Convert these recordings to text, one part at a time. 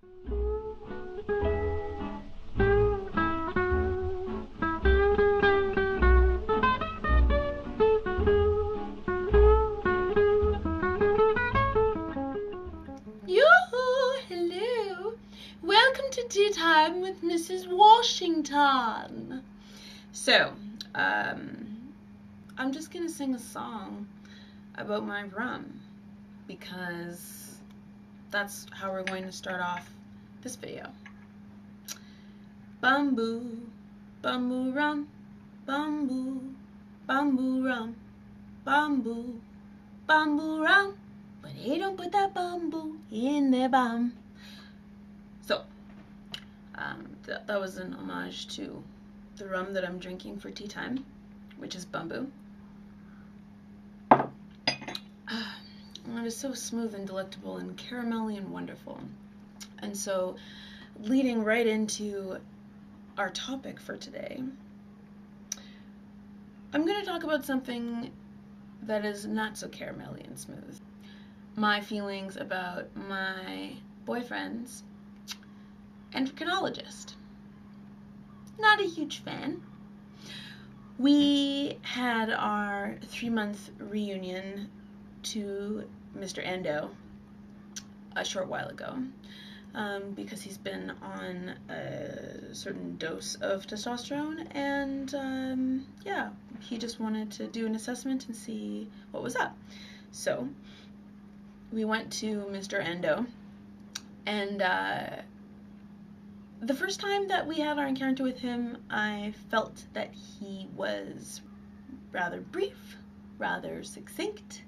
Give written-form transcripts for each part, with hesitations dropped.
Yoo-hoo! Hello! Welcome to Tea Time with Mrs. Washington. So, I'm just gonna sing a song about my rum because that's how we're going to start off this video. Bamboo, bamboo rum, bamboo, bamboo rum, bamboo, bamboo rum. But they don't put that bamboo in their bum. So, that was an homage to the rum that I'm drinking for tea time, which is bamboo. It is so smooth and delectable and caramelly and wonderful. And so, leading right into our topic for today, I'm going to talk about something that is not so caramelly and smooth. My feelings about my boyfriend's endocrinologist. Not a huge fan. We had our 3-month reunion to Mr. Endo a short while ago because he's been on a certain dose of testosterone, and yeah, he just wanted to do an assessment and see what was up. So we went to Mr. Endo, and the first time that we had our encounter with him, I felt that he was rather brief, rather succinct,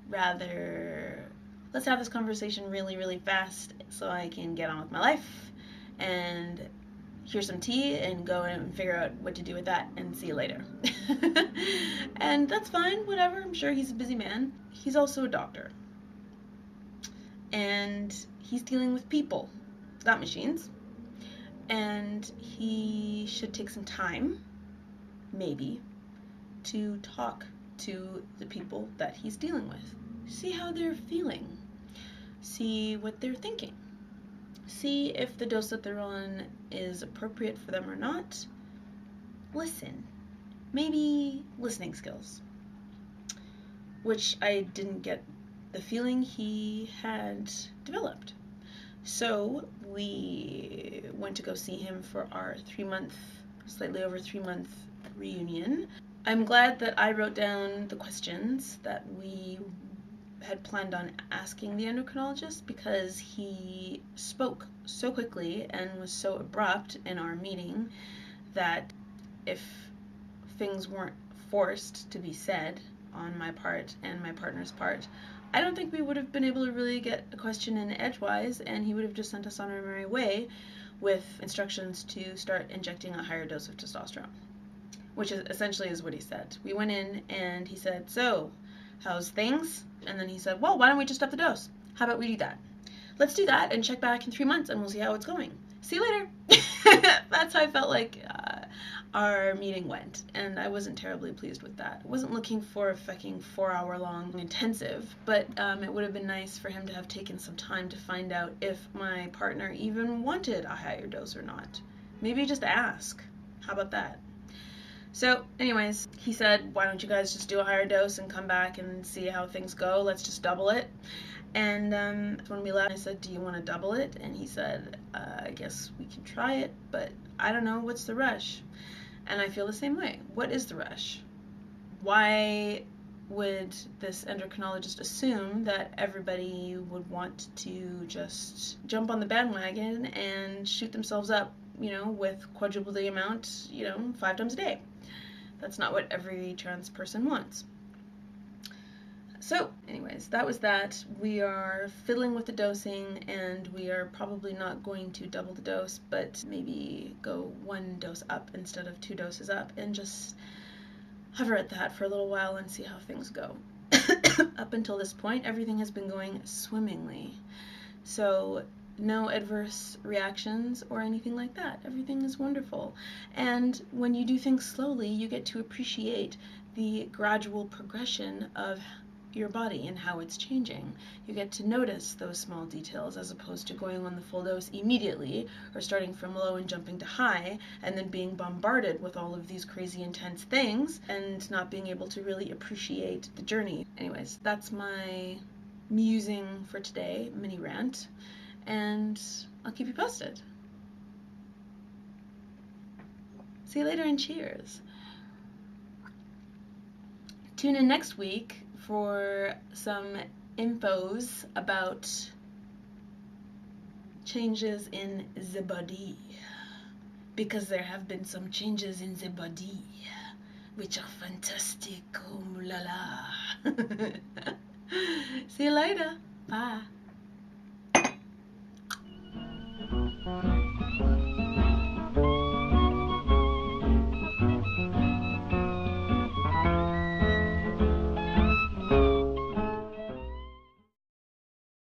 rather, let's have this conversation really, really fast so I can get on with my life and here's some tea and go and figure out what to do with that and see you later. And that's fine, whatever. I'm sure he's a busy man. He's also a doctor. And he's dealing with people, not machines. And he should take some time, maybe, to talk to the people that he's dealing with. See how they're feeling. See what they're thinking. See if the dose that they're on is appropriate for them or not. Listen. Maybe listening skills. Which I didn't get the feeling he had developed. So we went to go see him for our slightly over 3-month reunion. I'm glad that I wrote down the questions that we had planned on asking the endocrinologist, because he spoke so quickly and was so abrupt in our meeting that if things weren't forced to be said on my part and my partner's part, I don't think we would have been able to really get a question in edgewise, and he would have just sent us on our merry way with instructions to start injecting a higher dose of testosterone, which is essentially what he said. We went in and he said, so, how's things? And then he said, well, why don't we just up the dose? How about we do that? Let's do that and check back in 3 months and we'll see how it's going. See you later. That's how I felt like our meeting went, and I wasn't terribly pleased with that. I wasn't looking for a fucking 4-hour-long intensive, but it would have been nice for him to have taken some time to find out if my partner even wanted a higher dose or not. Maybe just ask. How about that? So, anyways, he said, why don't you guys just do a higher dose and come back and see how things go? Let's just double it. And when we left, I said, do you want to double it? And he said, I guess we can try it, but I don't know, what's the rush? And I feel the same way. What is the rush? Why would this endocrinologist assume that everybody would want to just jump on the bandwagon and shoot themselves up, with quadruple the amount, 5 times a day? That's not what every trans person wants. So, anyways, that was that. We are fiddling with the dosing, and we are probably not going to double the dose, but maybe go 1 dose up instead of 2 doses up, and just hover at that for a little while and see how things go. Up until this point, everything has been going swimmingly. So, no adverse reactions or anything like that. Everything is wonderful. And when you do things slowly, you get to appreciate the gradual progression of your body and how it's changing. You get to notice those small details as opposed to going on the full dose immediately or starting from low and jumping to high and then being bombarded with all of these crazy intense things and not being able to really appreciate the journey. Anyways, that's my musing for today, mini rant, and I'll keep you posted. See you later and cheers. Tune in next week for some infos about changes in the body, because there have been some changes in the body which are fantastic. Oh la la. See you later. Bye.